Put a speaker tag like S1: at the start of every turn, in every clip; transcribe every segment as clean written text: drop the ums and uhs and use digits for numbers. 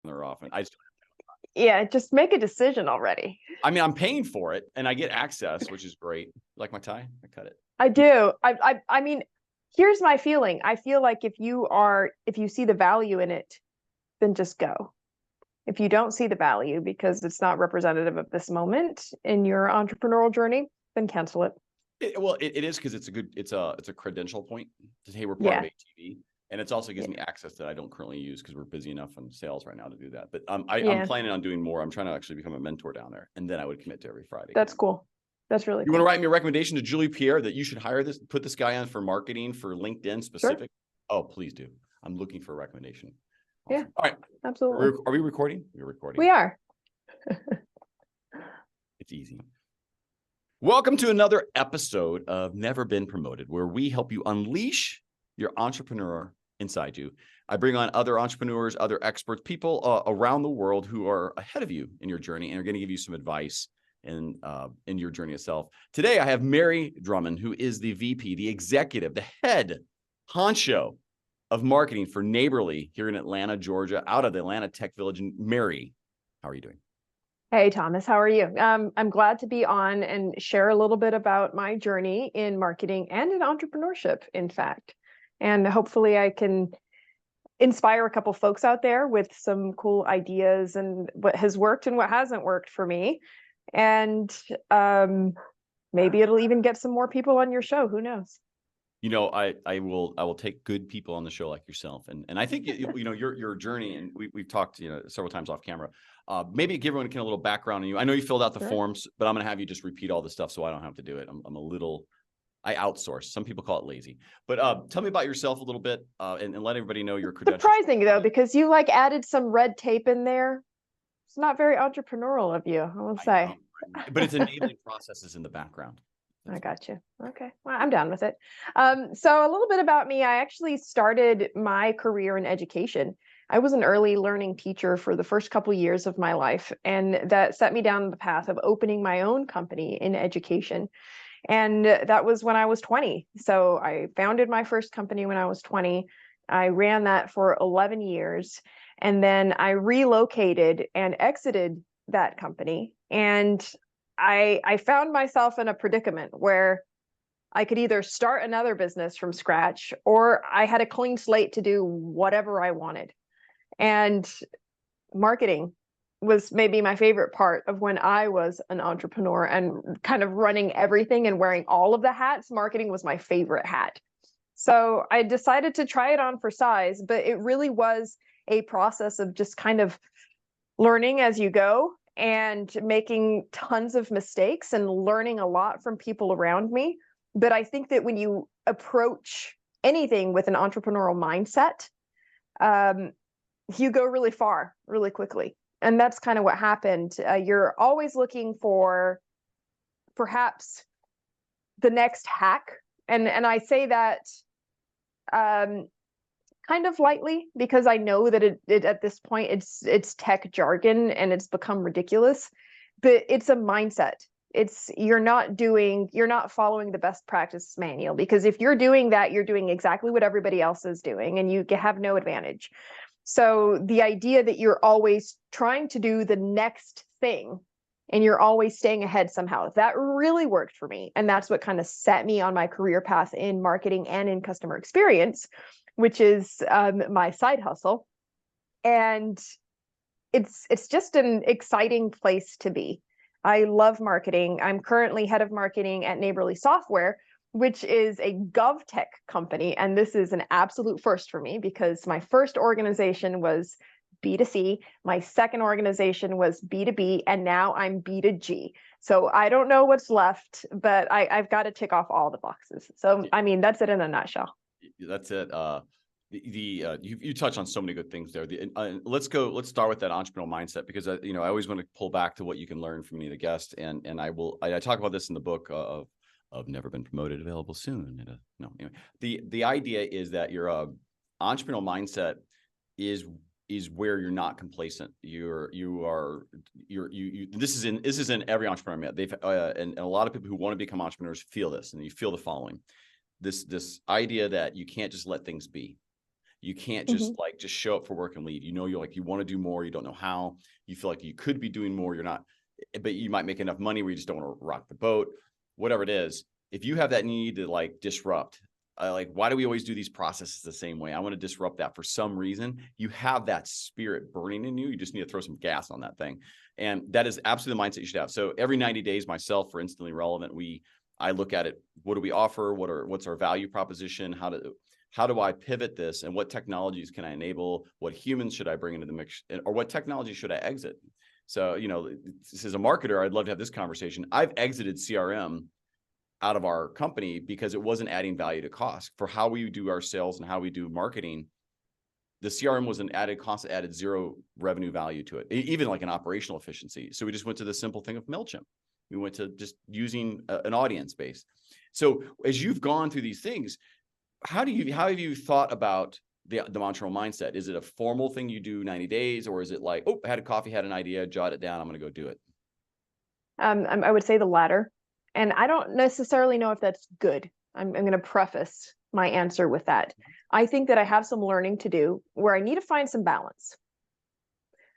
S1: they're off. And
S2: yeah, just make a decision already.
S1: I mean, I'm paying for it and I get access, which is great. Like my tie? I cut it.
S2: I do. I mean, here's my feeling. I feel like if you see the value in it, then just go. If you don't see the value because it's not representative of this moment in your entrepreneurial journey, then cancel it.
S1: It is because it's a credential point. Hey, we're part of ATV. And it also gives me access that I don't currently use because we're busy enough in sales right now to do that. But I'm planning on doing more. I'm trying to actually become a mentor down there. And then I would commit to every Friday.
S2: That's cool. That's really
S1: cool. You want to write me a recommendation to Julie Pierre that you should put this guy on for marketing for LinkedIn specific? Sure. Oh, please do. I'm looking for a recommendation. Awesome.
S2: Yeah.
S1: All right.
S2: Absolutely.
S1: Are we recording? We're recording.
S2: We are.
S1: It's easy. Welcome to another episode of Never Been Promoted, where we help you unleash your entrepreneur inside you. I bring on other entrepreneurs, other experts, people around the world who are ahead of you in your journey and are going to give you some advice in your journey itself. Today, I have Mary Drumond, who is the VP, the executive, the head honcho of marketing for Neighborly here in Atlanta, Georgia, out of the Atlanta Tech Village. And Mary, how are you doing?
S2: Hey, Thomas, how are you? I'm glad to be on and share a little bit about my journey in marketing and in entrepreneurship, in fact. And hopefully I can inspire a couple folks out there with some cool ideas and what has worked and what hasn't worked for me. And maybe it'll even get some more people on your show. Who knows?
S1: You know, I will take good people on the show like yourself. And I think, you know, your journey, and we've talked, you know, several times off camera, maybe give everyone a little background on you. I know you filled out the forms, but I'm going to have you just repeat all the stuff so I don't have to do it. I outsource. Some people call it lazy, but tell me about yourself a little bit and let everybody know your credentials.
S2: Surprising though, because you added some red tape in there. It's not very entrepreneurial of you, I will say.
S1: But it's enabling processes in the background.
S2: I got you. Okay. Well, I'm down with it. So a little bit about me. I actually started my career in education. I was an early learning teacher for the first couple of years of my life, and that set me down the path of opening my own company in education. And that was when I was 20. So I founded my first company when I was 20. I ran that for 11 years. And then I relocated and exited that company. And I found myself in a predicament where I could either start another business from scratch, or I had a clean slate to do whatever I wanted. And marketing was maybe my favorite part of when I was an entrepreneur and kind of running everything and wearing all of the hats. Marketing was my favorite hat. So I decided to try it on for size, but it really was a process of just kind of learning as you go and making tons of mistakes and learning a lot from people around me. But I think that when you approach anything with an entrepreneurial mindset, you go really far, really quickly. And that's kind of what happened. You're always looking for perhaps the next hack. And I say that kind of lightly, because I know that it at this point it's tech jargon and it's become ridiculous, but it's a mindset. You're not following the best practice manual, because if you're doing that, you're doing exactly what everybody else is doing and you have no advantage. So the idea that you're always trying to do the next thing and you're always staying ahead somehow, that really worked for me. And that's what kind of set me on my career path in marketing and in customer experience, which is my side hustle. And it's just an exciting place to be. I love marketing. I'm currently head of marketing at Neighborly Software, which is a GovTech company. And this is an absolute first for me, because my first organization was B2C, my second organization was B2B, and now I'm B2G. So I don't know what's left, but I've got to tick off all the boxes. So, I mean, that's it in a nutshell.
S1: That's it. You touch on so many good things there. Let's start with that entrepreneurial mindset, because I always want to pull back to what you can learn from any of the guests, and I talk about this in the book of Never Been Promoted, available soon. Anyway, the idea is that your entrepreneurial mindset is where you're not complacent. This is in every entrepreneur. And a lot of people who want to become entrepreneurs feel this, and you feel the following: this idea that you can't just let things be. You can't just just show up for work and leave. You're like, you want to do more. You don't know how. You feel like you could be doing more. You're not, but you might make enough money where you just don't want to rock the boat, whatever it is. If you have that need to like disrupt, why do we always do these processes the same way? I want to disrupt that for some reason. You have that spirit burning in you. You just need to throw some gas on that thing. And that is absolutely the mindset you should have. So every 90 days, myself, for Instantly Relevant, I look at it. What do we offer? What's our value proposition? How do I pivot this? And what technologies can I enable? What humans should I bring into the mix? Or what technology should I exit? So, as a marketer, I'd love to have this conversation. I've exited CRM out of our company because it wasn't adding value to cost for how we do our sales and how we do marketing. The CRM was an added cost, added zero revenue value to it, even like an operational efficiency. So we just went to the simple thing of MailChimp. We went to just using an audience base. So as you've gone through these things, how have you thought about the entrepreneurial mindset? Is it a formal thing you do 90 days, or is it like, oh, I had a coffee, had an idea, jot it down, I'm going to go do it?
S2: I would say the latter. And I don't necessarily know if that's good. I'm going to preface my answer with that. I think that I have some learning to do where I need to find some balance.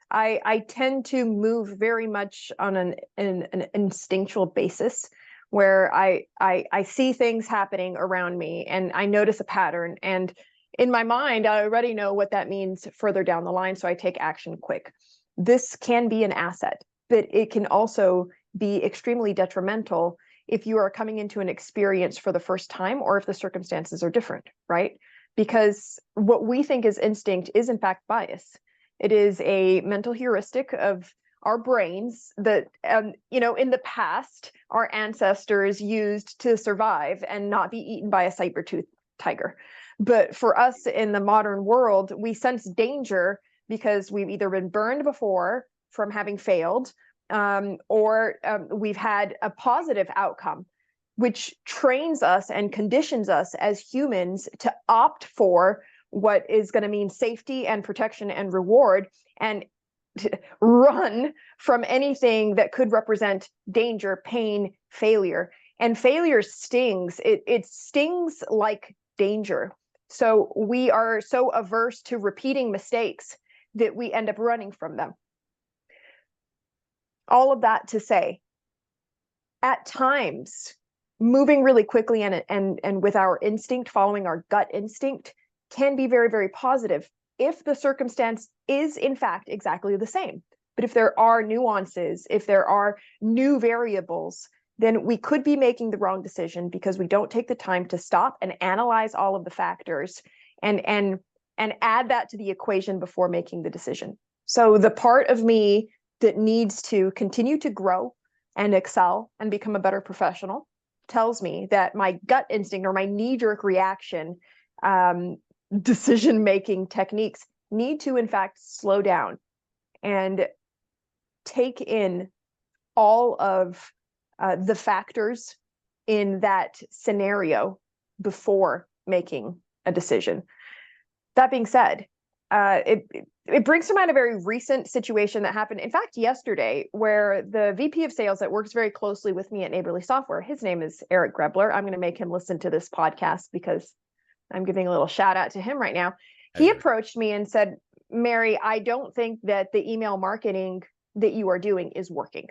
S2: I tend to move very much on an instinctual basis where I see things happening around me and I notice a pattern. And in my mind, I already know what that means further down the line. So I take action quick. This can be an asset, but it can also be extremely detrimental if you are coming into an experience for the first time or if the circumstances are different, right? Because what we think is instinct is in fact bias. It is a mental heuristic of our brains that, in the past, our ancestors used to survive and not be eaten by a saber-toothed tiger. But for us in the modern world, we sense danger because we've either been burned before from having failed, or we've had a positive outcome, which trains us and conditions us as humans to opt for what is going to mean safety and protection and reward, and run from anything that could represent danger, pain, failure. And failure stings. It stings like danger. So we are so averse to repeating mistakes that we end up running from them. All of that to say, at times, moving really quickly and with our instinct, following our gut instinct, can be very, very positive if the circumstance is in fact exactly the same. But if there are nuances, if there are new variables, then we could be making the wrong decision because we don't take the time to stop and analyze all of the factors and add that to the equation before making the decision. So the part of me that needs to continue to grow and excel and become a better professional tells me that my gut instinct or my knee-jerk reaction decision-making techniques need to, in fact, slow down and take in all of the factors in that scenario before making a decision. That being said, it brings to mind a very recent situation that happened, in fact, yesterday, where the VP of sales that works very closely with me at Neighborly Software, his name is Eric Grebler. I'm going to make him listen to this podcast because I'm giving a little shout out to him right now. He approached me and said, Mary, I don't think that the email marketing that you are doing is working.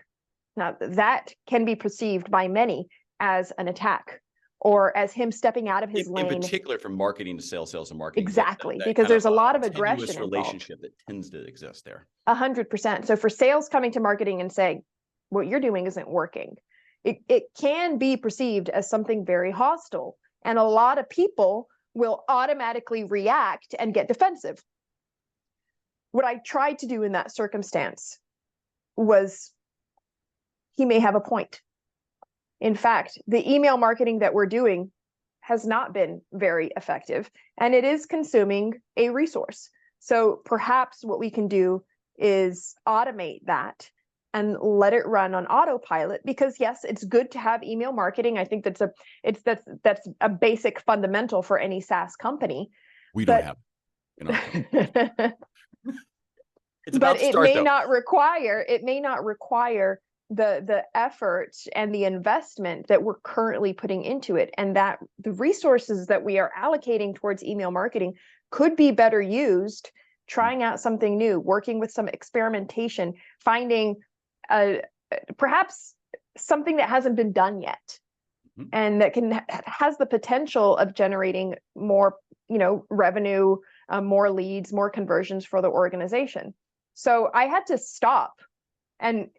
S2: Now, that can be perceived by many as an attack or as him stepping out of his lane.
S1: In particular, from marketing to sales to marketing.
S2: Exactly, because there's a lot of aggression
S1: involved. Relationship that tends to exist there.
S2: 100%. So for sales coming to marketing and saying, what you're doing isn't working, it can be perceived as something very hostile. And a lot of people will automatically react and get defensive. What I tried to do in that circumstance was, he may have a point. In fact, the email marketing that we're doing has not been very effective, and it is consuming a resource. So perhaps what we can do is automate that and let it run on autopilot, because yes, it's good to have email marketing. I think that's a basic fundamental for any SaaS company.
S1: We don't have it in our company. It's about
S2: but it may not require the effort and the investment that we're currently putting into it, and that the resources that we are allocating towards email marketing could be better used trying out something new, working with some experimentation, finding perhaps something that hasn't been done yet, and that has the potential of generating more, revenue, more leads, more conversions for the organization. So I had to stop and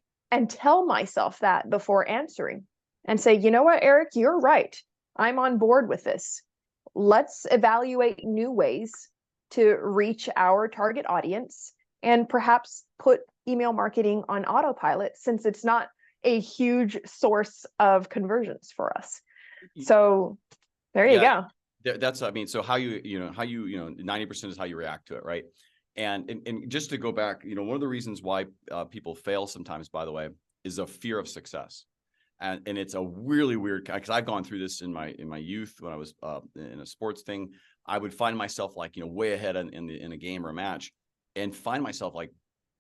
S2: tell myself that before answering, and say, you know what, Eric, you're right. I'm on board with this. Let's evaluate new ways to reach our target audience, and perhaps put email marketing on autopilot, since it's not a huge source of conversions for us. So there you go.
S1: That's, I mean, so how 90% is how you react to it, right? And just to go back, one of the reasons why people fail sometimes, by the way, is a fear of success. And it's a really weird, because I've gone through this in my youth when I was in a sports thing. I would find myself like, way ahead in a game or a match, and find myself like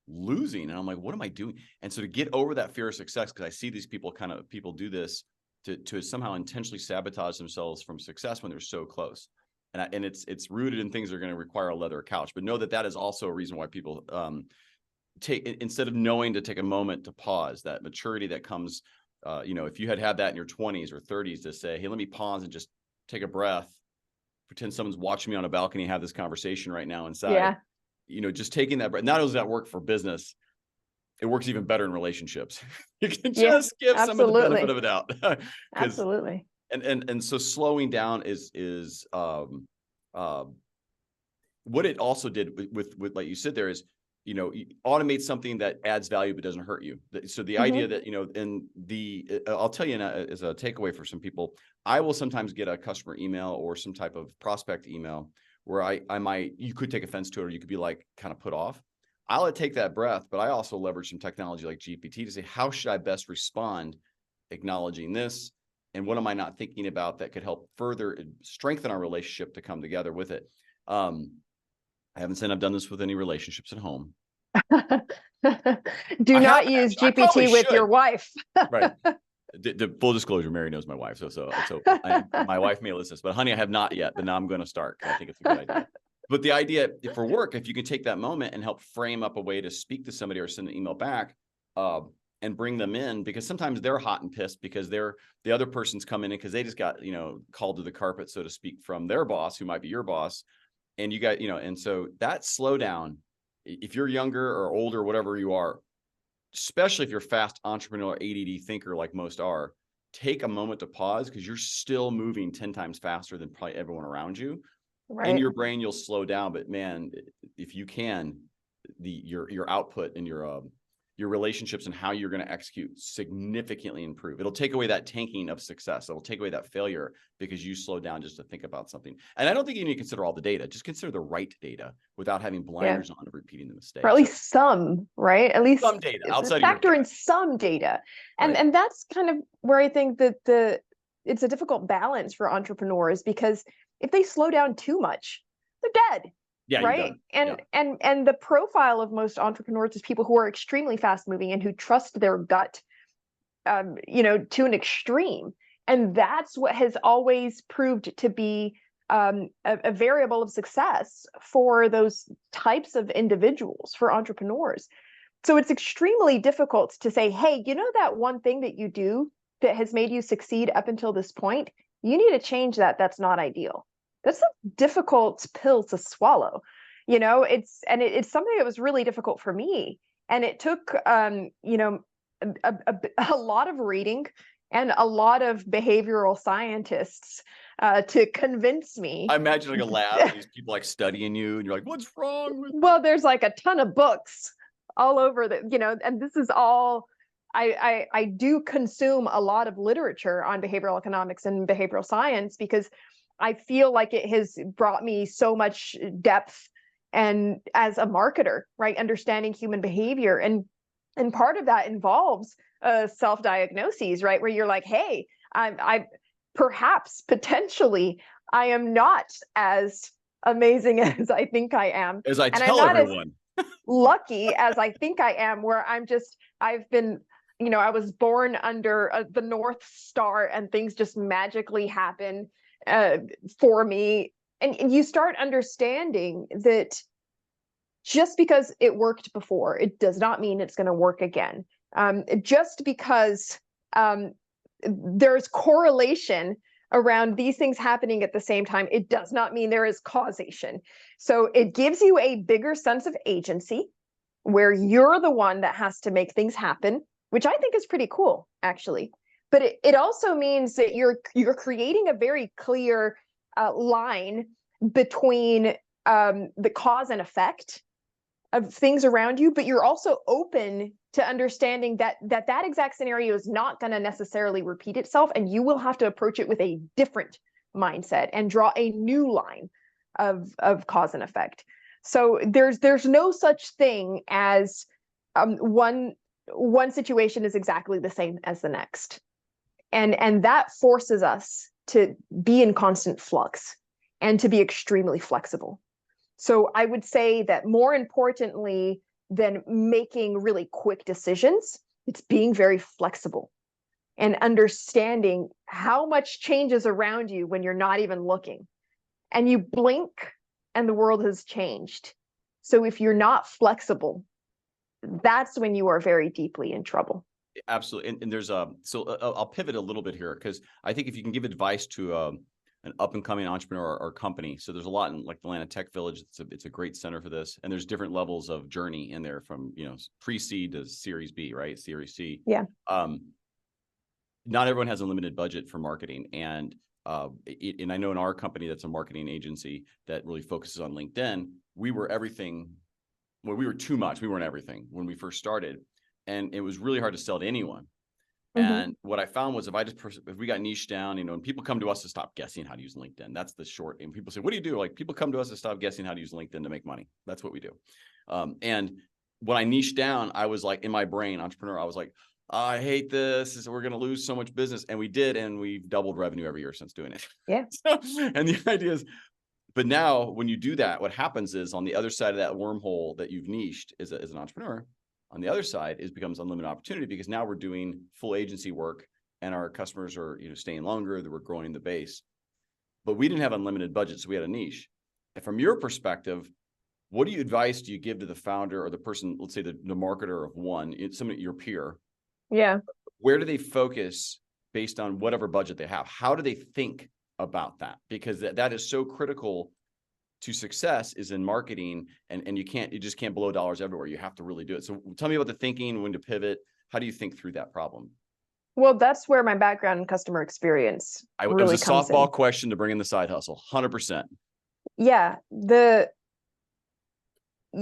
S1: losing. And I'm like, what am I doing? And so to get over that fear of success, because I see these people do this to somehow intentionally sabotage themselves from success when they're so close. And it's rooted in things that are going to require a leather couch. But know that is also a reason why people instead of knowing to take a moment to pause, that maturity that comes, if you had that in your 20s or 30s, to say, hey, let me pause and just take a breath, pretend someone's watching me on a balcony, have this conversation right now inside. Just taking that breath. Not only does that work for business, it works even better in relationships. You can just give someone the benefit of a doubt.
S2: Absolutely.
S1: And so slowing down is what it also did with like you said there is, automate something that adds value but doesn't hurt you. So the idea that, I'll tell you as a takeaway for some people, I will sometimes get a customer email or some type of prospect email where you could take offense to it, or you could be like kind of put off. I'll take that breath, but I also leverage some technology like GPT to say, how should I best respond, acknowledging this? And what am I not thinking about that could help further strengthen our relationship to come together with it? I haven't said I've done this with any relationships at home.
S2: Do not use GPT with your wife.
S1: Right. The full disclosure, Mary knows my wife. So my wife may listen to this, but honey, I have not yet, but now I'm going to start. I think it's a good idea. But the idea for work, if you can take that moment and help frame up a way to speak to somebody or send an email back, and bring them in, because sometimes they're hot and pissed because the other person's coming in because they just got, called to the carpet, so to speak, from their boss, who might be your boss. And you got, and so that slowdown, if you're younger or older, whatever you are, especially if you're a fast entrepreneur, ADD thinker, like most are, take a moment to pause, because you're still moving 10 times faster than probably everyone around you. Right. In your brain, you'll slow down, but man, if you can, your output and your relationships and how you're going to execute significantly improve. It'll take away that tanking of success. It'll take away that failure because you slow down just to think about something. And I don't think you need to consider all the data. Just consider the right data without having blinders on and repeating the mistakes.
S2: Or at least some, right? At least
S1: some data. Outside
S2: factor in some data. And that's kind of where I think that it's a difficult balance for entrepreneurs, because if they slow down too much, they're dead. Yeah, right. And the profile of most entrepreneurs is people who are extremely fast moving and who trust their gut, to an extreme. And that's what has always proved to be a variable of success for those types of individuals, for entrepreneurs. So it's extremely difficult to say, hey, that one thing that you do that has made you succeed up until this point, you need to change that. That's not ideal. That's a difficult pill to swallow. It's something that was really difficult for me. And it took, a lot of reading and a lot of behavioral scientists to convince me.
S1: I imagine like a lab, these people like studying you, and you're like, what's wrong with
S2: Well, there's like a ton of books all over and this is all, I do consume a lot of literature on behavioral economics and behavioral science, because I feel like it has brought me so much depth, and as a marketer, right, understanding human behavior, and part of that involves self-diagnoses, right, where you're like, hey, I perhaps potentially I am not as amazing as I think I am,
S1: as I tell everyone,
S2: as lucky as I think I am, where I've been, I was born under the North Star, and things just magically happen for me and you start understanding that just because it worked before, it does not mean it's going to work again. Just because there's correlation around these things happening at the same time, it does not mean there is causation. So it gives you a bigger sense of agency where you're the one that has to make things happen, which I think is pretty cool, actually. But it also means that you're creating a very clear line between the cause and effect of things around you, but you're also open to understanding that exact scenario is not going to necessarily repeat itself, and you will have to approach it with a different mindset and draw a new line of cause and effect. So there's no such thing as one situation is exactly the same as the next, and that forces us to be in constant flux and to be extremely flexible. So I would say that more importantly than making really quick decisions, it's being very flexible and understanding how much changes around you when you're not even looking. And you blink and the world has changed. So if you're not flexible, that's when you are very deeply in trouble.
S1: Absolutely. And there's I'll pivot a little bit here, because I think if you can give advice to an up and coming entrepreneur or company, so there's a lot in like Atlanta Tech Village. It's a great center for this, and there's different levels of journey in there, from pre-seed to Series B, right? Series C.
S2: Yeah.
S1: Not everyone has a limited budget for marketing, and I know in our company that's a marketing agency that really focuses on LinkedIn. We were everything. Well, we were too much. We weren't everything when we first started, and it was really hard to sell to anyone. Mm-hmm. And what I found was if we got niche down, and people come to us to stop guessing how to use LinkedIn. That's the short. And people say, what do you do? Like, people come to us to stop guessing how to use LinkedIn to make money. That's what we do. And when I niched down, I was like, in my brain, entrepreneur, I was like, I hate this. We're going to lose so much business. And we did. And we've doubled revenue every year since doing it.
S2: Yeah.
S1: And the idea is, but now when you do that, what happens is on the other side of that wormhole that you've niched as an entrepreneur, on the other side, it becomes unlimited opportunity, because now we're doing full agency work and our customers are staying longer, that we're growing the base. But we didn't have unlimited budget, so we had a niche. And from your perspective, what advice do you give to the founder or the person, let's say the marketer of one, your peer?
S2: Yeah.
S1: Where do they focus based on whatever budget they have? How do they think about that? Because that is so critical to success, is in marketing, and you just can't blow dollars everywhere. You have to really do it. So tell me about the thinking, when to pivot. How do you think through that problem?
S2: Well, that's where my background in customer experience really
S1: it was a softball
S2: in.
S1: question to bring in the side hustle, 100%.
S2: Yeah, you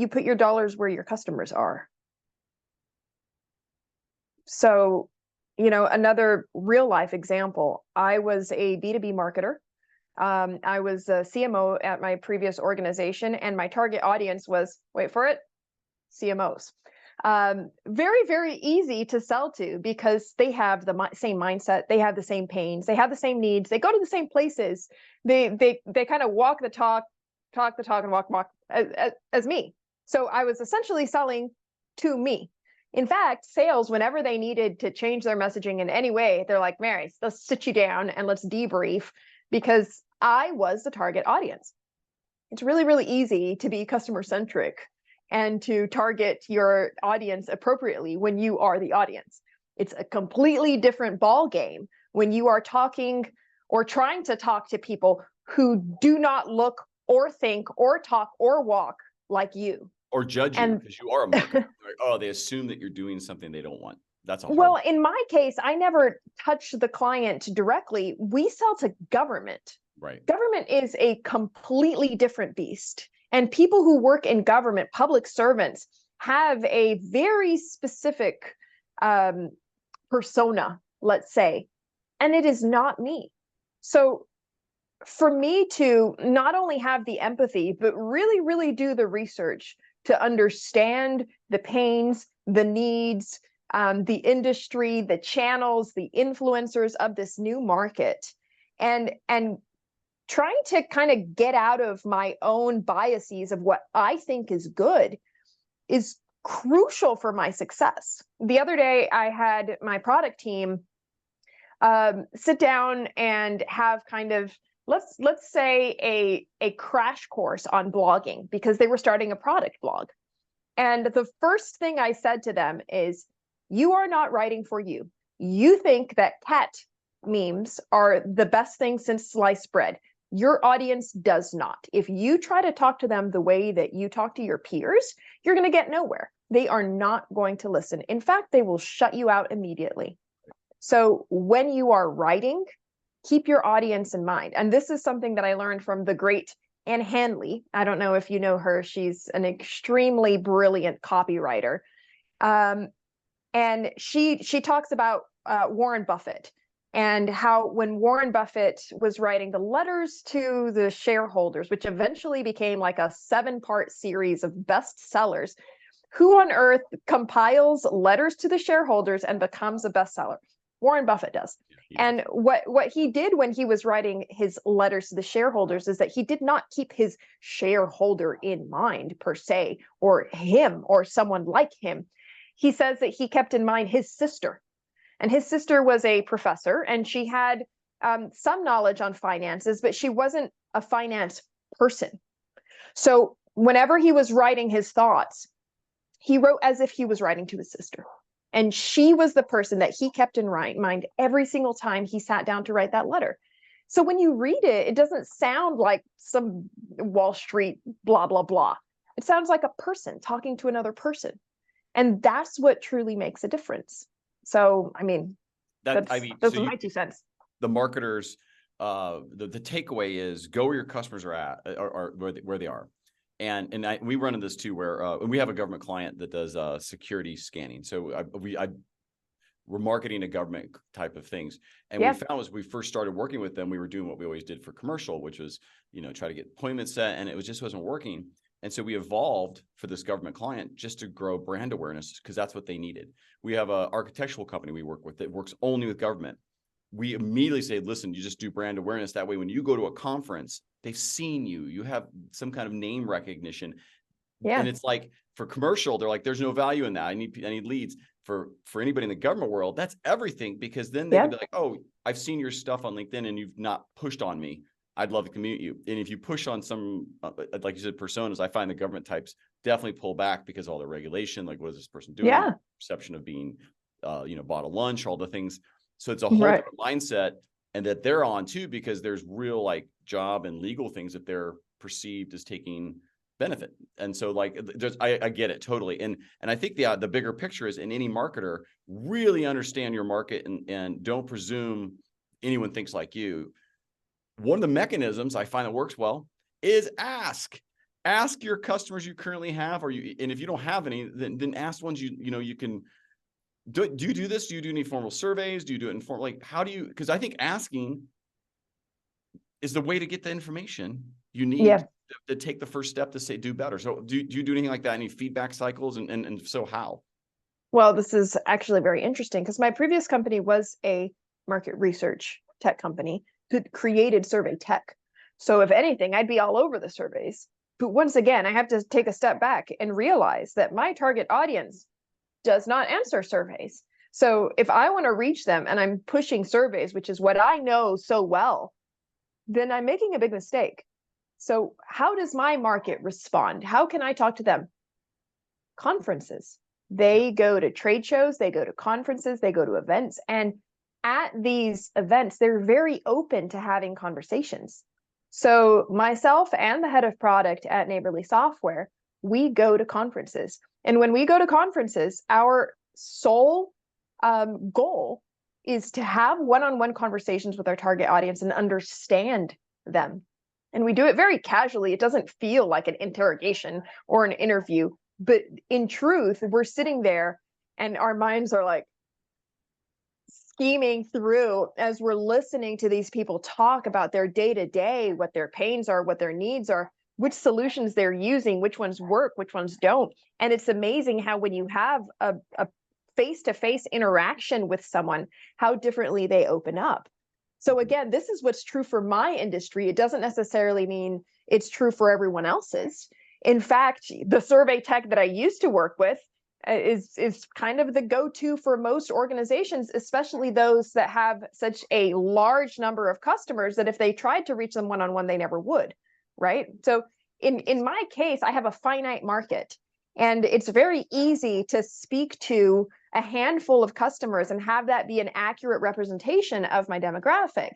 S2: put your dollars where your customers are. So, another real life example, I was a B2B marketer. I was a CMO at my previous organization, and my target audience was, wait for it, CMOs. Very, very easy to sell to, because they have the same mindset, they have the same pains, they have the same needs, they go to the same places, they kind of walk the talk the talk, and walk as me. So I was essentially selling to me. In fact, sales, whenever they needed to change their messaging in any way, they're like, Mary, let's sit you down and let's debrief, because I was the target audience. It's really, really easy to be customer centric and to target your audience appropriately when you are the audience. It's a completely different ball game when you are talking or trying to talk to people who do not look or think or talk or walk like you.
S1: Or judge you, because you are a marketer. Like, they assume that you're doing something they don't want. That's a hard
S2: Well, in my case, I never touch the client directly. We sell to government.
S1: Right.
S2: Government is a completely different beast. And people who work in government, public servants, have a very specific persona, let's say, and it is not me. So for me to not only have the empathy, but really, really do the research to understand the pains, the needs, the industry, the channels, the influencers of this new market, and trying to kind of get out of my own biases of what I think is good is crucial for my success. The other day, I had my product team sit down and have kind of let's say a crash course on blogging, because they were starting a product blog. And the first thing I said to them is, you are not writing for you. You think that cat memes are the best thing since sliced bread. Your audience does not. If you try to talk to them the way that you talk to your peers, you're going to get nowhere. They are not going to listen. In fact, they will shut you out immediately. So when you are writing, keep your audience in mind. And this is something that I learned from the great Anne Handley. I don't know if you know her. She's an extremely brilliant copywriter. And she talks about Warren Buffett, and how when Warren Buffett was writing the letters to the shareholders, which eventually became like a 7-part series of bestsellers, who on earth compiles letters to the shareholders and becomes a bestseller? Warren Buffett does. And what he did when he was writing his letters to the shareholders is that he did not keep his shareholder in mind per se, or him or someone like him. He says that he kept in mind his sister. And his sister was a professor, and she had some knowledge on finances, but she wasn't a finance person. So whenever he was writing his thoughts, he wrote as if he was writing to his sister. And she was the person that he kept in mind every single time he sat down to write that letter. So when you read it, it doesn't sound like some Wall Street blah, blah, blah. It sounds like a person talking to another person. And that's what truly makes a difference. So, I mean, those are my 2 cents.
S1: The marketers, the takeaway is go where your customers are at, or where they are. And we run into this too, where we have a government client that does security scanning. So we're marketing a government type of things. And we found as we first started working with them, we were doing what we always did for commercial, which was, try to get appointments set, and it just wasn't working. And so we evolved for this government client just to grow brand awareness, because that's what they needed. We have an architectural company we work with that works only with government. We immediately say, listen, you just do brand awareness. That way, when you go to a conference, they've seen you. You have some kind of name recognition. Yeah. And it's like for commercial, they're like, there's no value in that. I need leads. For anybody in the government world, that's everything, because then they can be like, oh, I've seen your stuff on LinkedIn and you've not pushed on me. I'd love to communicate you. And if you push on some, like you said, personas, I find the government types definitely pull back because of all the regulation. Like, what is this person doing? Yeah. Perception of being, bought a lunch, all the things. So it's a whole different mindset, and that they're on too, because there's real like job and legal things that they're perceived as taking benefit. And so like, I get it totally. And I think the bigger picture is, in any marketer, really understand your market and don't presume anyone thinks like you. One of the mechanisms I find that works well is ask your customers you currently have, and if you don't have any, then ask ones you can. Do you do this? Do you do any formal surveys? Do you do it informal? Like, how do you? Because I think asking is the way to get the information you need to take the first step to say do better. So do you do anything like that? Any feedback cycles, and if so, how?
S2: Well, this is actually very interesting, because my previous company was a market research tech company that created survey tech. So if anything, I'd be all over the surveys. But once again, I have to take a step back and realize that my target audience does not answer surveys. So if I want to reach them and I'm pushing surveys, which is what I know so well, then I'm making a big mistake. So how does my market respond? How can I talk to them? Conferences. They go to trade shows, they go to conferences, they go to events, and at these events, they're very open to having conversations. So myself and the head of product at Neighborly Software, we go to conferences. And when we go to conferences, our sole goal is to have one-on-one conversations with our target audience and understand them. And we do it very casually. It doesn't feel like an interrogation or an interview, but in truth, we're sitting there and our minds are like scheming through as we're listening to these people talk about their day-to-day, what their pains are, what their needs are, which solutions they're using, which ones work, which ones don't. And it's amazing how when you have a face-to-face interaction with someone, how differently they open up. So again, this is what's true for my industry. It doesn't necessarily mean it's true for everyone else's. In fact, the survey tech that I used to work with, is kind of the go-to for most organizations, especially those that have such a large number of customers that if they tried to reach them one-on-one, they never would, right? So in my case, I have a finite market, and it's very easy to speak to a handful of customers and have that be an accurate representation of my demographic.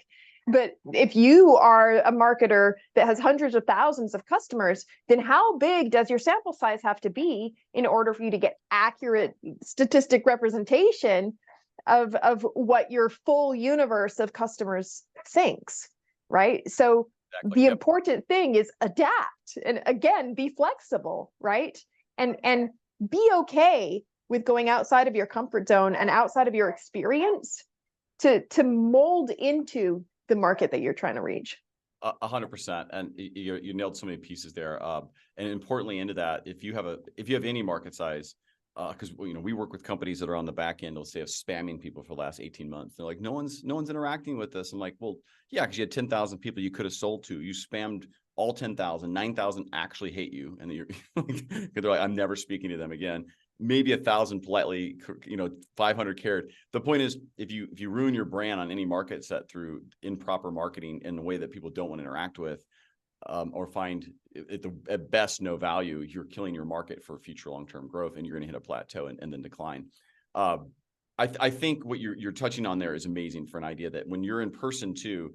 S2: But if you are a marketer that has hundreds of thousands of customers, then how big does your sample size have to be in order for you to get accurate statistic representation of what your full universe of customers thinks, right? So the important thing is adapt, and again, be flexible, right? And be okay with going outside of your comfort zone and outside of your experience to mold into the market that you're trying to reach.
S1: 100%. And you nailed so many pieces there. And importantly into that, if you have any market size, because we work with companies that are on the back end, let's say, of spamming people for the last 18 months. They're like, no one's interacting with us. I'm like, well, yeah, because you had 10,000 people you could have sold to. You spammed all 10,000, 9,000 actually hate you. And you're they're like, I'm never speaking to them again. Maybe 1,000 politely, 500 cared. The point is, if you ruin your brand on any market set through improper marketing in a way that people don't want to interact with, or find at best no value, you're killing your market for future long-term growth, and you're going to hit a plateau and then decline. I think what you're touching on there is amazing for an idea that when you're in person too,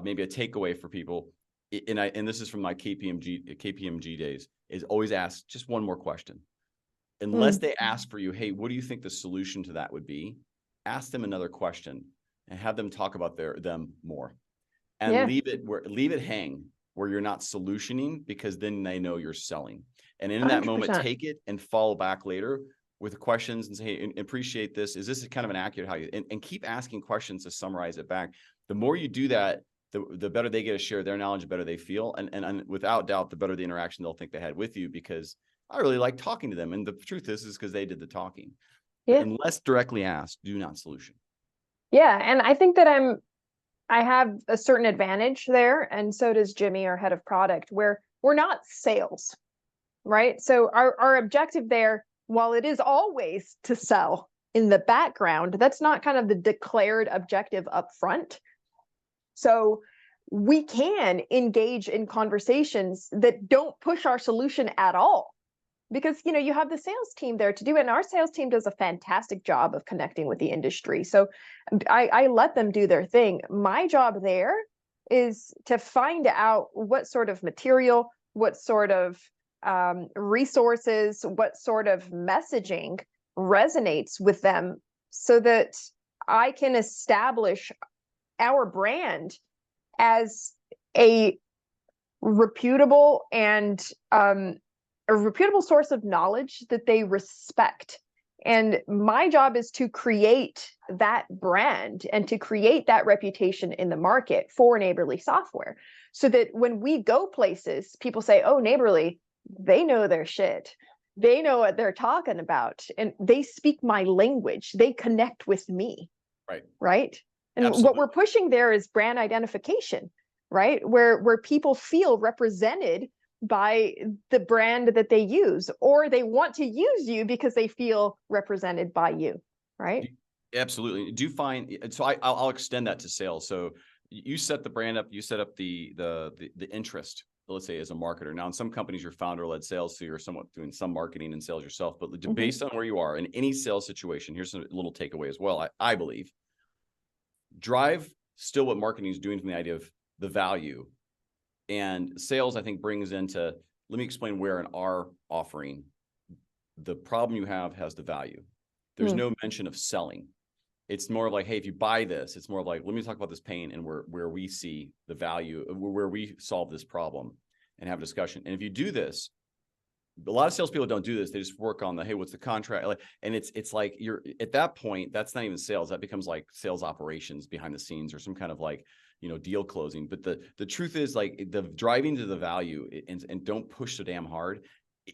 S1: maybe a takeaway for people, and this is from my KPMG days, is always ask just one more question. Unless they ask for you, hey, what do you think the solution to that would be? Ask them another question and have them talk about them more, and leave it hang where you're not solutioning, because then they know you're selling. And in that 100%. Moment, take it and follow back later with questions and say, hey, appreciate this. Is this kind of an accurate how you, and keep asking questions to summarize it back. The more you do that, the better they get to share their knowledge, the better they feel. And without doubt, the better the interaction they'll think they had with you, because I really like talking to them. And the truth is because they did the talking. Yeah. Unless directly asked, do not solution.
S2: Yeah. And I think that I have a certain advantage there. And so does Jimmy, our head of product, where we're not sales, right? So our objective there, while it is always to sell in the background, that's not kind of the declared objective up front. So we can engage in conversations that don't push our solution at all, because you have the sales team there to do it, and our sales team does a fantastic job of connecting with the industry. So I let them do their thing. My job there is to find out what sort of material, what sort of resources, what sort of messaging resonates with them, so that I can establish our brand as a reputable and a reputable source of knowledge that they respect. And my job is to create that brand and to create that reputation in the market for Neighborly software, so that when we go places, people say, oh, Neighborly, they know their shit. They know what they're talking about, and they speak my language. They connect with me. Right. And absolutely. What we're pushing there is brand identification, right? Where people feel represented by the brand that they use, or they want to use you because they feel represented by you, right?
S1: Absolutely. Do you find, so I'll extend that to sales. So you set the brand up, you set up the interest, let's say, as a marketer. Now, in some companies, you're founder-led sales, so you're somewhat doing some marketing and sales yourself. But based on where you are in any sales situation, here's a little takeaway as well. I believe drive still what marketing is doing from the idea of the value. And sales, I think, brings into, let me explain where in our offering, the problem you have has the value. There's no mention of selling. It's more of like, hey, if you buy this, it's more of like, let me talk about this pain and where we see the value, where we solve this problem and have a discussion. And if you do this, a lot of salespeople don't do this. They just work on the, hey, what's the contract? And it's like, you're at that point, that's not even sales. That becomes like sales operations behind the scenes, or some kind of like, deal closing. But the truth is, like, the driving to the value and don't push so damn hard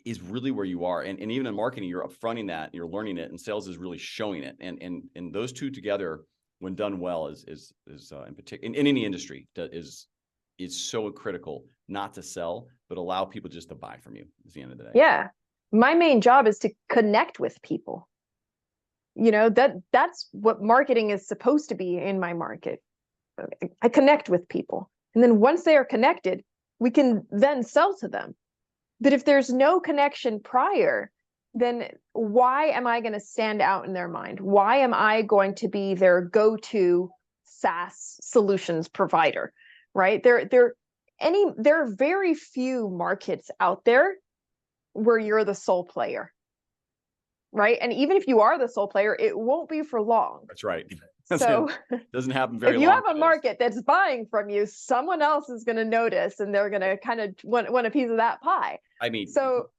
S1: is really where you are. And even in marketing, you're upfronting that, you're learning it, and sales is really showing it. And those two together, when done well, is in particular in any industry, is so critical, not to sell, but allow people just to buy from you at the end of the day.
S2: Yeah. My main job is to connect with people. That's what marketing is supposed to be in my market. I connect with people. And then once they are connected, we can then sell to them. But if there's no connection prior, then why am I going to stand out in their mind? Why am I going to be their go-to SaaS solutions provider, right? There are very few markets out there where you're the sole player, right? And even if you are the sole player, it won't be for long.
S1: That's right.
S2: So
S1: doesn't happen very long.
S2: If you have a market that's buying from you, someone else is going to notice, and they're going to kind of want a piece of that pie.
S1: I mean, so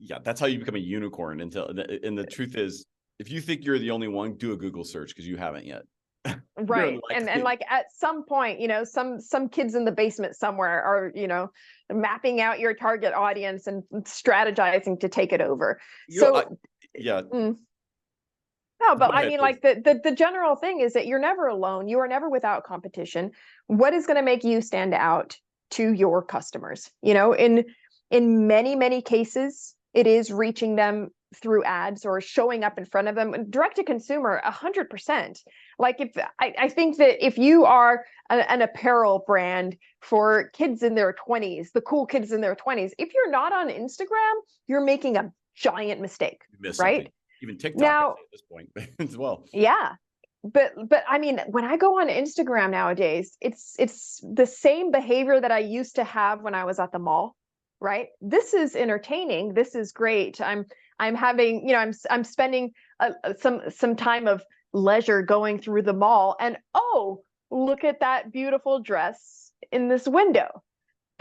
S1: yeah, that's how you become a unicorn. And the truth is, if you think you're the only one, do a Google search, because you haven't yet.
S2: Right. And like at some point, some kids in the basement somewhere are, mapping out your target audience and strategizing to take it over.
S1: Yeah.
S2: No, but I mean, like the general thing is that you're never alone. You are never without competition. What is going to make you stand out to your customers? In many, many cases, it is reaching them through ads or showing up in front of them. Direct to consumer, 100%. Like I think that if you are an apparel brand for kids in their 20s, the cool kids in their 20s, if you're not on Instagram, you're making a giant mistake, right?
S1: Something. Even TikTok now, at this point as well.
S2: Yeah. But I mean, when I go on Instagram nowadays, it's the same behavior that I used to have when I was at the mall, right? This is entertaining. This is great. I'm having, I'm spending some time of leisure going through the mall, and oh, look at that beautiful dress in this window.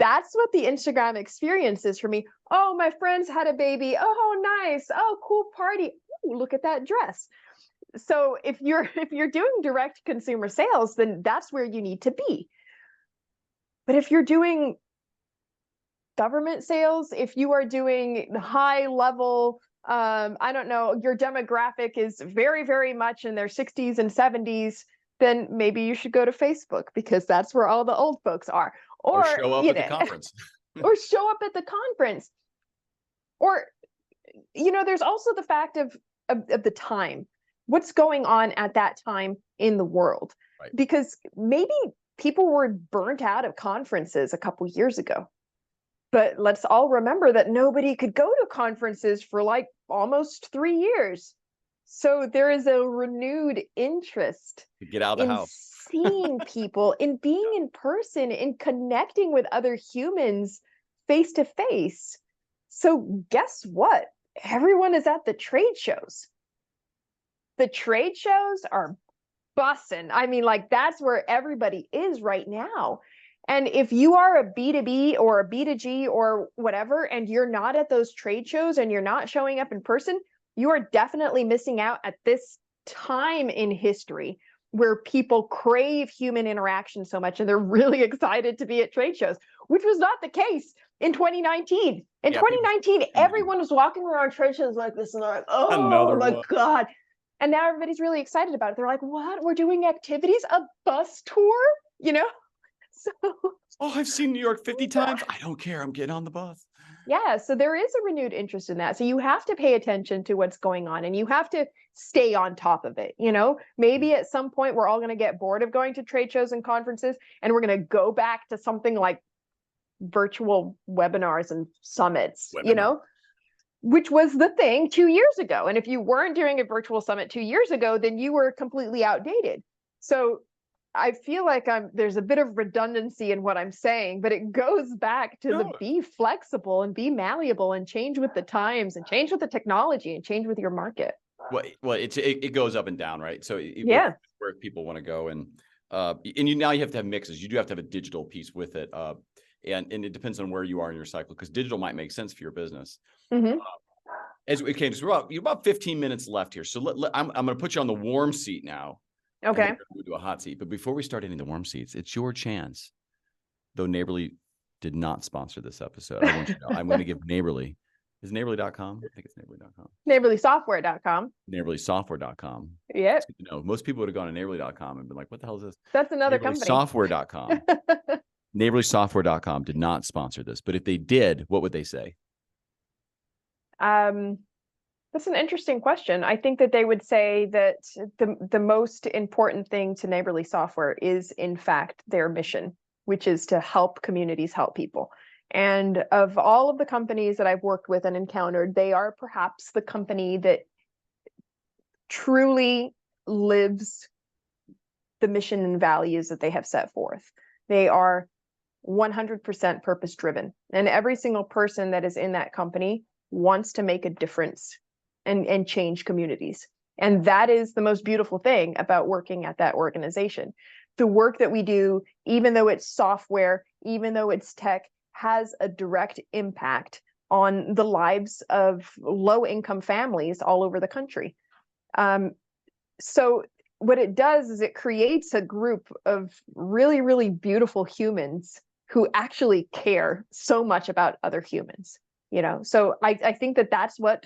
S2: That's what the Instagram experience is for me. Oh, my friends had a baby. Oh, nice. Oh, cool party. Ooh, look at that dress. So if you're doing direct consumer sales, then that's where you need to be. But if you're doing government sales, if you are doing high level, I don't know, your demographic is very, very much in their 60s and 70s, then maybe you should go to Facebook, because that's where all the old folks are. Or
S1: show up at the conference.
S2: Or show up at the conference. Or, there's also the fact of the time. What's going on at that time in the world? Right. Because maybe people were burnt out of conferences a couple years ago. But let's all remember that nobody could go to conferences for like almost 3 years. So there is a renewed interest
S1: to get out of the house,
S2: seeing people, in being in person, in connecting with other humans face to face. So guess what? Everyone is at the trade shows. The trade shows are bussin'. I mean, like, that's where everybody is right now. And if you are a B2B or a B2G or whatever, and you're not at those trade shows and you're not showing up in person, you are definitely missing out at this time in history where people crave human interaction so much, and they're really excited to be at trade shows, which was not the case in 2019. In 2019, everyone was walking around trade shows like this, and they're like, oh my God. And now everybody's really excited about it. They're like, what? We're doing activities? A bus tour? So,
S1: oh, I've seen New York 50 times. I don't care. I'm getting on the bus.
S2: Yeah. So there is a renewed interest in that. So you have to pay attention to what's going on, and you have to stay on top of it. Maybe at some point we're all going to get bored of going to trade shows and conferences, and we're going to go back to something like virtual webinars and summits, which was the thing 2 years ago. And if you weren't doing a virtual summit 2 years ago, then you were completely outdated. So I feel like there's a bit of redundancy in what I'm saying, but it goes back to be flexible and be malleable and change with the times and change with the technology and change with your market.
S1: Well, it goes up and down, right? So where people want to go, and now you have to have mixes. You do have to have a digital piece with it, and it depends on where you are in your cycle, because digital might make sense for your business.
S2: Mm-hmm.
S1: So we're about 15 minutes left here. So I'm going to put you on the warm seat now.
S2: Okay.
S1: We'll do a hot seat. But before we start into the warm seats, it's your chance. Though Neighborly did not sponsor this episode, I want you to know, I'm going to give Neighborly. Is Neighborly.com? I think it's Neighborly.com.
S2: Neighborlysoftware.com.
S1: Neighborlysoftware.com.
S2: Yep.
S1: No, most people would have gone to Neighborly.com and been like, what the hell is this?
S2: That's another company.
S1: Neighborlysoftware.com. Neighborlysoftware.com did not sponsor this. But if they did, what would they say?
S2: That's an interesting question. I think that they would say that the most important thing to Neighborly Software is, in fact, their mission, which is to help communities help people. And of all of the companies that I've worked with and encountered, they are perhaps the company that truly lives the mission and values that they have set forth. They are 100% purpose driven, and every single person that is in that company wants to make a difference and change communities. And that is the most beautiful thing about working at that organization. The work that we do, even though it's software, even though it's tech, has a direct impact on the lives of low-income families all over the country. So what it does is it creates a group of really, really beautiful humans who actually care so much about other humans. So I think that that's what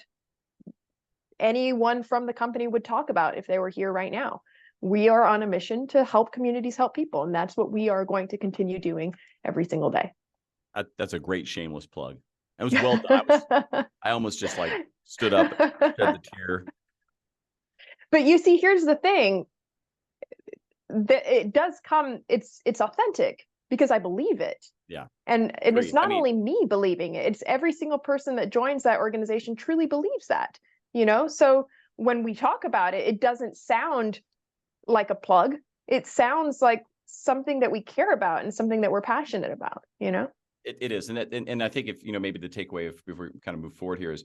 S2: anyone from the company would talk about if they were here right now. We are on a mission to help communities help people, and that's what we are going to continue doing every single day.
S1: That's a great shameless plug. It was well done. I almost just like stood up, shed the tear.
S2: But you see, here's the thing. It does come, it's authentic because I believe it.
S1: Yeah.
S2: And it's not only me believing it, it's every single person that joins that organization truly believes that. So when we talk about it, it doesn't sound like a plug. It sounds like something that we care about and something that we're passionate about.
S1: It is. And I think if, maybe the takeaway if we kind of move forward here is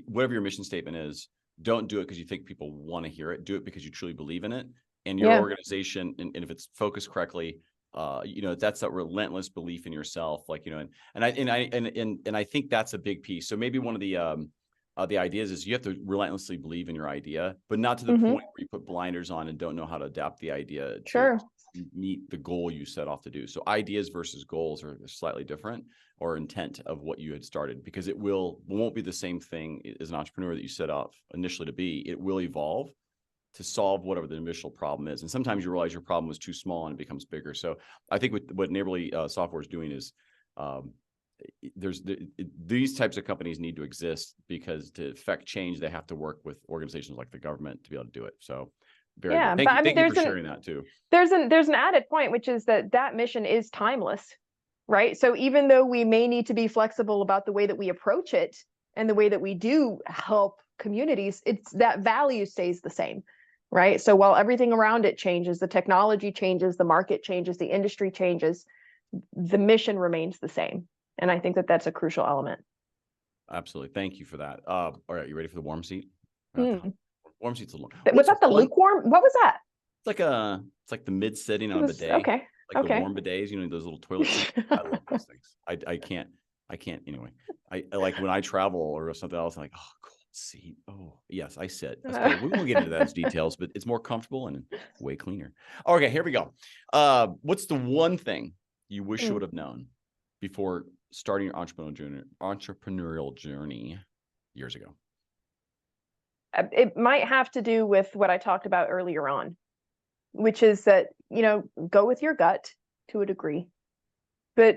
S1: whatever your mission statement is, don't do it because you think people want to hear it. Do it because you truly believe in it. And your organization, and if it's focused correctly, that's that relentless belief in yourself. And I think that's a big piece. So maybe one of the ideas is you have to relentlessly believe in your idea, but not to the point where you put blinders on and don't know how to adapt the idea to meet the goal you set off to do. So ideas versus goals are slightly different, or intent of what you had started, because it won't be the same thing as an entrepreneur that you set off initially to be. It will evolve to solve whatever the initial problem is. And sometimes you realize your problem was too small and it becomes bigger. So I think what Neighborly Software is doing is these types of companies need to exist, because to affect change, they have to work with organizations like the government to be able to do it. So very good. Thank you for sharing that too.
S2: There's an added point, which is that mission is timeless, right? So even though we may need to be flexible about the way that we approach it and the way that we do help communities, it's that value stays the same, right? So while everything around it changes, the technology changes, the market changes, the industry changes, the mission remains the same. And I think that that's a crucial element.
S1: Absolutely. Thank you for that. All right. You ready for the warm seat? Warm seat's a little.
S2: Was that the lukewarm? What was that?
S1: It's like the mid sitting on a bidet.
S2: Okay.
S1: Like the warm bidets, those little toilet seats. I love those things. I can't anyway. I like when I travel or something else, I'm like, oh, cold seat. Oh, yes, I sit. That's cool. We won't get into those details, but it's more comfortable and way cleaner. Okay, here we go. What's the one thing you wish you would have known before starting your entrepreneurial journey years ago?
S2: It might have to do with what I talked about earlier on, which is that, go with your gut to a degree, but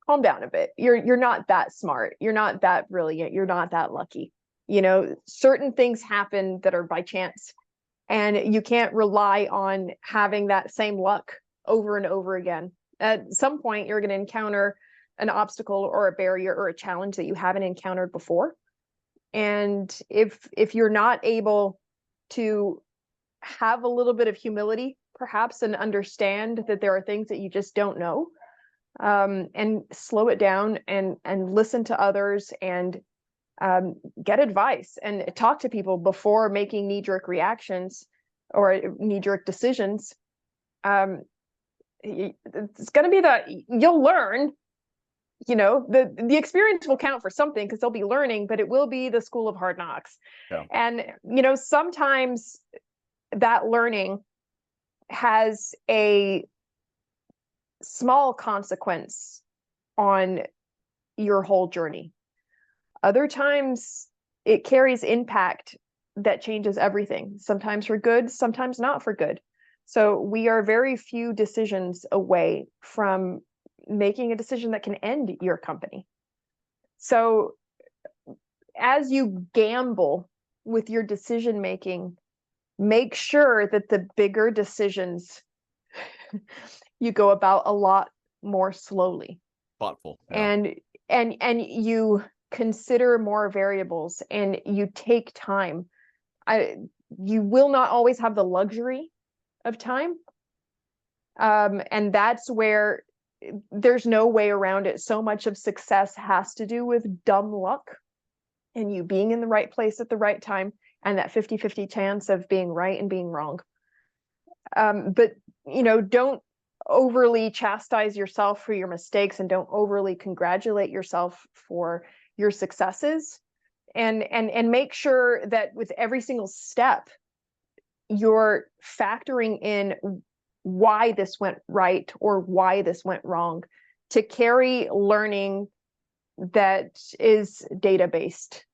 S2: calm down a bit. You're not that smart. You're not that brilliant. You're not that lucky. Certain things happen that are by chance, and you can't rely on having that same luck over and over again. At some point, you're going to encounter an obstacle or a barrier or a challenge that you haven't encountered before. And if you're not able to have a little bit of humility, perhaps, and understand that there are things that you just don't know, and slow it down and listen to others and get advice and talk to people before making knee-jerk reactions or knee-jerk decisions, it's going to be that you'll learn. The experience will count for something because they'll be learning, but it will be the school of hard knocks. Yeah. And, sometimes that learning has a small consequence on your whole journey. Other times it carries impact that changes everything, sometimes for good, sometimes not for good. So we are very few decisions away from making a decision that can end your company. So as you gamble with your decision making, make sure that the bigger decisions you go about a lot more slowly.
S1: Thoughtful. Yeah.
S2: And you consider more variables and you take time. You will not always have the luxury of time. And that's where there's no way around it. So much of success has to do with dumb luck and you being in the right place at the right time, and that 50-50 chance of being right and being wrong. But, don't overly chastise yourself for your mistakes, and don't overly congratulate yourself for your successes. And make sure that with every single step, you're factoring in why this went right or why this went wrong, to carry learning that is data-based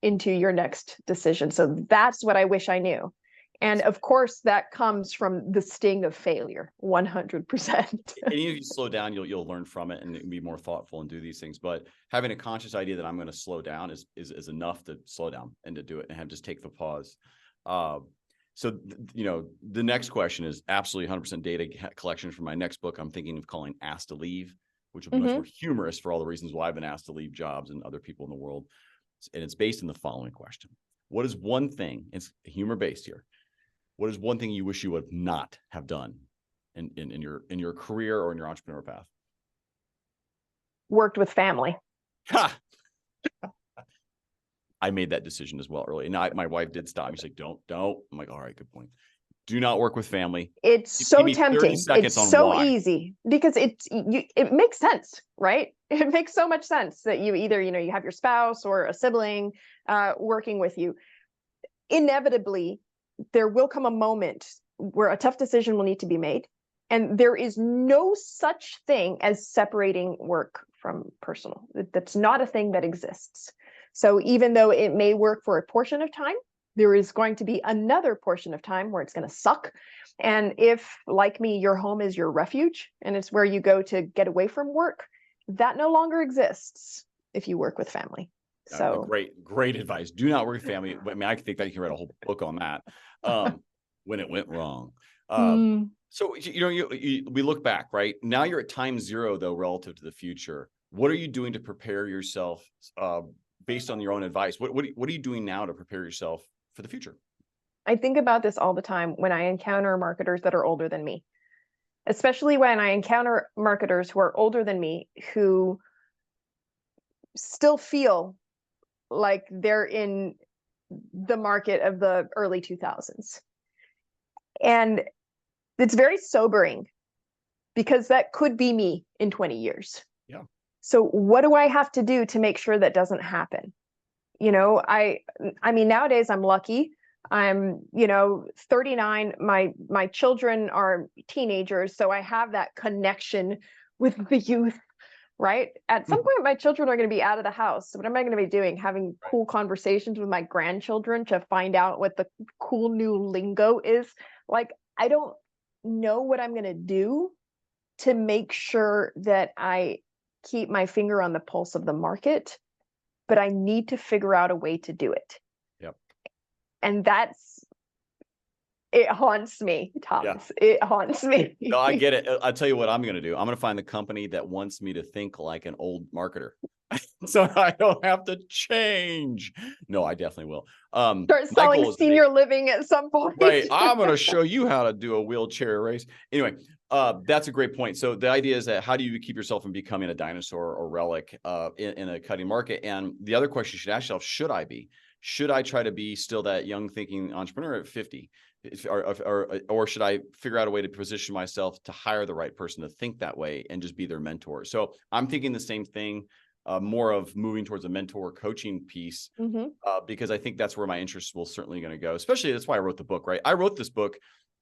S2: into your next decision. So that's what I wish I knew. And of course, that comes from the sting of failure, 100%.
S1: And if you slow down, you'll learn from it and be more thoughtful and do these things. But having a conscious idea that I'm going to slow down is enough to slow down and to do it and just take the pause. So, the next question is absolutely 100% data collection for my next book. I'm thinking of calling Asked to Leave, which will be much more humorous for all the reasons why I've been asked to leave jobs and other people in the world. And it's based in the following question. What is one thing, it's humor-based here, what is one thing you wish you would not have done in your career or in your entrepreneur path?
S2: Worked with family.
S1: Ha! I made that decision as well early. And my wife did stop me. She's like, don't. I'm like, all right, good point. Do not work with family.
S2: It's so tempting. It's so easy because it makes sense, right? It makes so much sense that you either, you have your spouse or a sibling working with you. Inevitably, there will come a moment where a tough decision will need to be made. And there is no such thing as separating work from personal. That's not a thing that exists. So even though it may work for a portion of time, there is going to be another portion of time where it's going to suck. And if, like me, your home is your refuge and it's where you go to get away from work, that no longer exists if you work with family. So
S1: great advice. Do not work with family. I mean, I think that you can write a whole book on that. When it went wrong. So, we look back, right? Now you're at time zero, though, relative to the future. What are you doing to prepare yourself based on your own advice? What are you doing now to prepare yourself for the future?
S2: I think about this all the time when I encounter marketers that are older than me, especially when I encounter marketers who are older than me who still feel like they're in the market of the early 2000s. And it's very sobering because that could be me in 20 years.
S1: Yeah.
S2: So what do I have to do to make sure that doesn't happen? I mean, nowadays I'm lucky. I'm, 39. My children are teenagers, so I have that connection with the youth, right? At some point, my children are going to be out of the house. So what am I going to be doing? Having cool conversations with my grandchildren to find out what the cool new lingo is? Like, I don't know what I'm going to do to make sure that I keep my finger on the pulse of the market, but I need to figure out a way to do it.
S1: Yep.
S2: And it haunts me, Thomas. Yeah. It haunts me.
S1: No, I get it. I'll tell you what I'm going to do. I'm going to find the company that wants me to think like an old marketer. So I don't have to change. No, I definitely will.
S2: Start selling senior living at some point.
S1: Right. I'm going to show you how to do a wheelchair race. Anyway, that's a great point. So the idea is that how do you keep yourself from becoming a dinosaur or relic in a cutting market? And the other question you should ask yourself, should I try to be still that young thinking entrepreneur at 50? Or should I figure out a way to position myself to hire the right person to think that way and just be their mentor? So I'm thinking the same thing. More of moving towards a mentor coaching piece, because I think that's where my interests will certainly going to go. Especially that's why I wrote the book, right? I wrote this book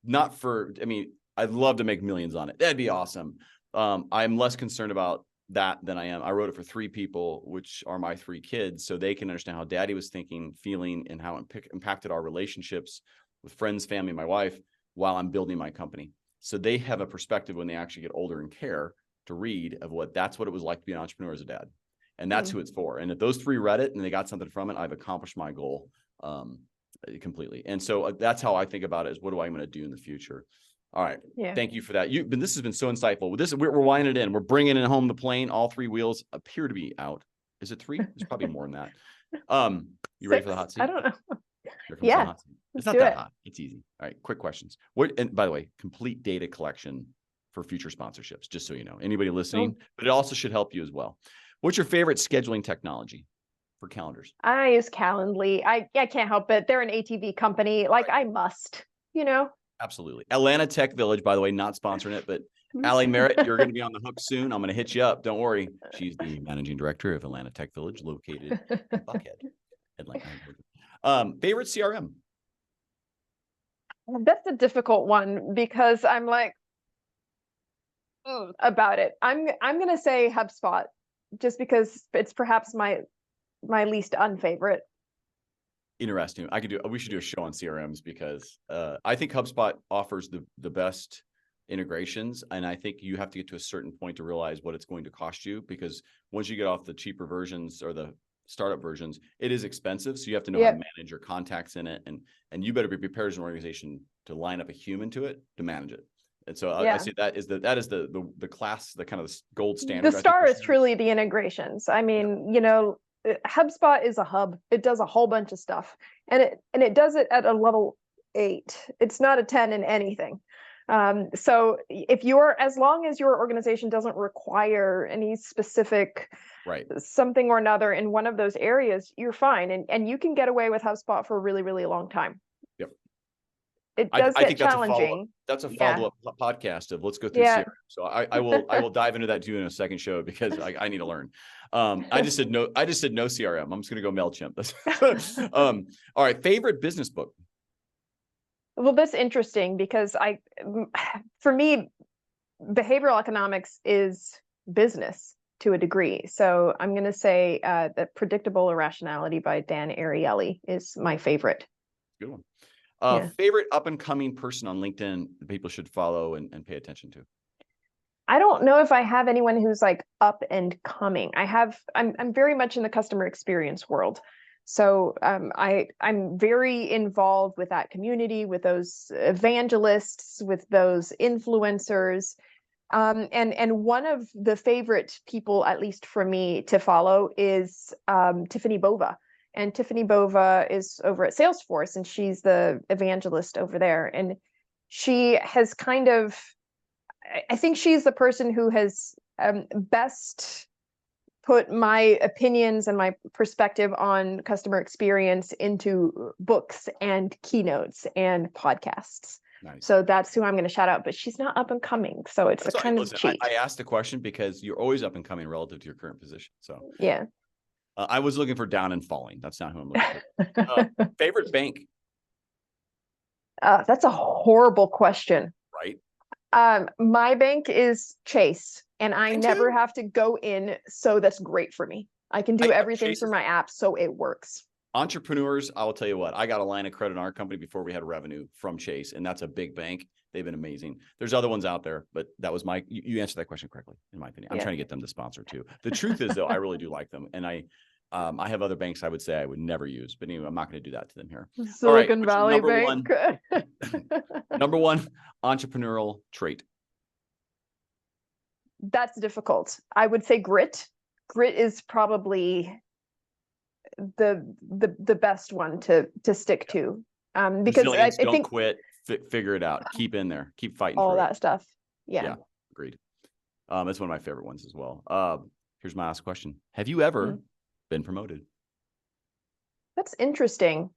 S1: I'd love to make millions on it. That'd be awesome. I'm less concerned about that than I am. I wrote it for 3 people, which are my 3 kids, so they can understand how Daddy was thinking, feeling, and how it impacted our relationships with friends, family, my wife, while I'm building my company. So they have a perspective when they actually get older and care to read of that's what it was like to be an entrepreneur as a dad. And that's who it's for. And if those 3 read it and they got something from it, I've accomplished my goal completely. And so that's how I think about it, is what am I going to do in the future? All right.
S2: Yeah.
S1: Thank you for that. This has been so insightful. We're winding it in. We're bringing it home the plane. All 3 wheels appear to be out. Is it 3? There's probably more than that. You ready for the hot seat?
S2: I don't know.
S1: Here comes
S2: Yeah.
S1: the hot seat. It's not that hot. It's easy. All right. Quick questions. And by the way, complete data collection for future sponsorships, just so you know. Anybody listening, but it also should help you as well. What's your favorite scheduling technology for calendars?
S2: I use Calendly. I can't help it. They're an ATV company. Like, I must,
S1: Absolutely. Atlanta Tech Village, by the way, not sponsoring it, but Allie Merritt, you're going to be on the hook soon. I'm going to hit you up. Don't worry. She's the managing director of Atlanta Tech Village, located in Buckhead, Atlanta. Favorite CRM?
S2: That's a difficult one because I'm like, about it. I'm going to say HubSpot, just because it's perhaps my least unfavorite.
S1: Interesting. We should do a show on CRMs, because I think HubSpot offers the best integrations. And I think you have to get to a certain point to realize what it's going to cost you, because once you get off the cheaper versions or the startup versions, it is expensive. So you have to know how to manage your contacts in it. And you better be prepared as an organization to line up a human to it, to manage it. And so I say that is the class, the kind of gold standard.
S2: The star is truly the integrations. I mean, HubSpot is a hub. It does a whole bunch of stuff, and it does it at a level 8. It's not a 10 in anything. So as long as your organization doesn't require any specific something or another in one of those areas, you're fine, and you can get away with HubSpot for a really, really long time.
S1: Yep.
S2: It does get challenging.
S1: That's a follow-up podcast of let's go through CRM. So I will dive into that too in a second show, because I need to learn. I just said no CRM. I'm just going to go MailChimp. All right. Favorite business book?
S2: Well, that's interesting, because for me, behavioral economics is business to a degree. So I'm going to say that Predictable Irrationality by Dan Ariely is my favorite.
S1: Good one. Favorite up and coming person on LinkedIn that people should follow and pay attention to?
S2: I don't know if I have anyone who's like up and coming. I'm very much in the customer experience world. So I'm very involved with that community, with those evangelists, with those influencers. And one of the favorite people, at least for me, to follow is Tiffany Bova. And Tiffany Bova is over at Salesforce, and she's the evangelist over there. And she has I think she's the person who has best put my opinions and my perspective on customer experience into books and keynotes and podcasts. Nice. So that's who I'm going to shout out, but she's not up and coming. So it's kind of cheat.
S1: I asked the question because you're always up and coming relative to your current position. So
S2: yeah.
S1: I was looking for down and falling. That's not who I'm looking for. Favorite bank?
S2: That's a horrible question.
S1: Right.
S2: My bank is Chase, and I never have to go in. So that's great for me. I can do everything through my app, so it works.
S1: Entrepreneurs, I will tell you what, I got a line of credit in our company before we had revenue from Chase, and that's a big bank. They've been amazing. There's other ones out there, but that was you answered that question correctly, in my opinion. I'm trying to get them to sponsor too. The truth is, though, I really do like them. And I have other banks I would say I would never use, but anyway, I'm not going to do that to them here.
S2: Silicon Valley Bank.
S1: Number one entrepreneurial trait.
S2: That's difficult. I would say grit. Grit is probably the best one to stick to. Because I think
S1: don't quit, figure it out, keep in there, keep fighting
S2: all
S1: through
S2: that
S1: it.
S2: stuff. Yeah,
S1: agreed. That's one of my favorite ones as well. Here's my last question. Have you ever been promoted?
S2: That's interesting.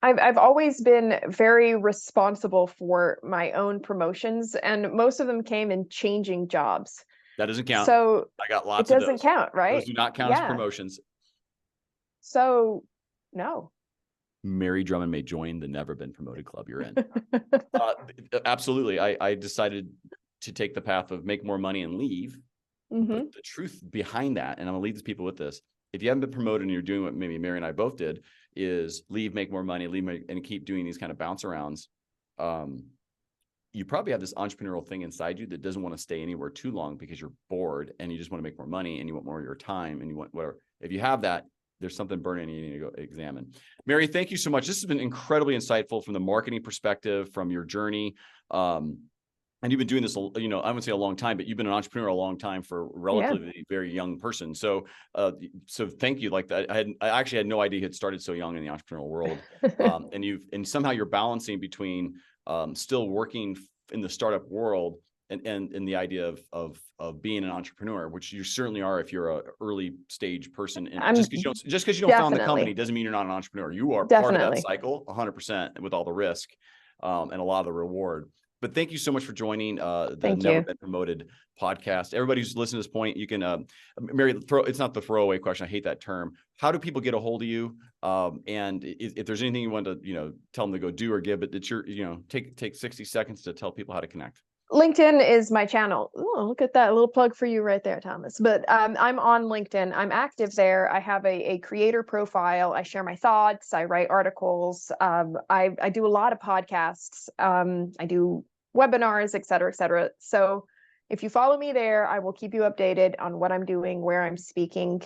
S2: I've always been very responsible for my own promotions, and most of them came in changing jobs.
S1: That doesn't count.
S2: So
S1: I got lots of those.
S2: It doesn't count, right?
S1: Those do not count as promotions.
S2: So no.
S1: Mary Drumond may join the Never Been Promoted Club. You're in. Absolutely. I decided to take the path of make more money and leave. But the truth behind that, and I'm gonna lead these people with this, if you haven't been promoted and you're doing what maybe Mary and I both did, is leave, make more money, and keep doing these kind of bounce arounds, you probably have this entrepreneurial thing inside you that doesn't want to stay anywhere too long because you're bored and you just want to make more money and you want more of your time and you want whatever. If you have that, there's something burning you need to go examine. Mary, thank you so much. This has been incredibly insightful from the marketing perspective, from your journey. And you've been doing this, you know, I wouldn't say a long time, but you've been an entrepreneur a long time for a relatively very young person. So, so thank you. Like that, I actually had no idea you had started so young in the entrepreneurial world. And somehow you're balancing between still working in the startup world and the idea of being an entrepreneur, which you certainly are if you're a early stage person. And just because you don't found the company doesn't mean you're not an entrepreneur. You are part of that cycle 100% with all the risk and a lot of the reward. But thank you so much for joining the Never Been Promoted podcast. Everybody who's listening to this point, you can, Mary, it's not the throwaway question. I hate that term. How do people get a hold of you? And if there's anything you want to, you know, tell them to go do or give, but it's your, you know, take 60 seconds to tell people how to connect.
S2: LinkedIn is my channel. Oh, look at that, a little plug for you right there, Thomas. But I'm on LinkedIn. I'm active there. I have a creator profile. I share my thoughts. I write articles. I do a lot of podcasts. I do webinars, et cetera, et cetera. So if you follow me there, I will keep you updated on what I'm doing, where I'm speaking.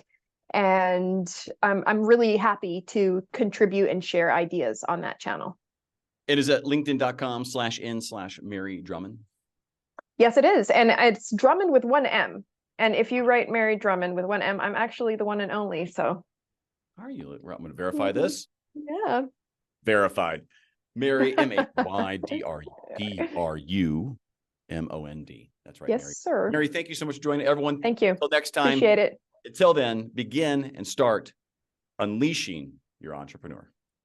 S2: And I'm really happy to contribute and share ideas on that channel.
S1: It is at linkedin.com/n/Mary Drumond.
S2: Yes, it is. And it's Drummond with one M. And if you write Mary Drumond with one M, I'm actually the one and only. So
S1: are you? I'm going to verify this.
S2: Yeah.
S1: Verified. Mary, MaryDrumond. That's right.
S2: Yes,
S1: Mary.
S2: sir.
S1: Mary, thank you so much for joining everyone.
S2: Thank you.
S1: Until next time.
S2: Appreciate it.
S1: Until then, begin and start unleashing your entrepreneur.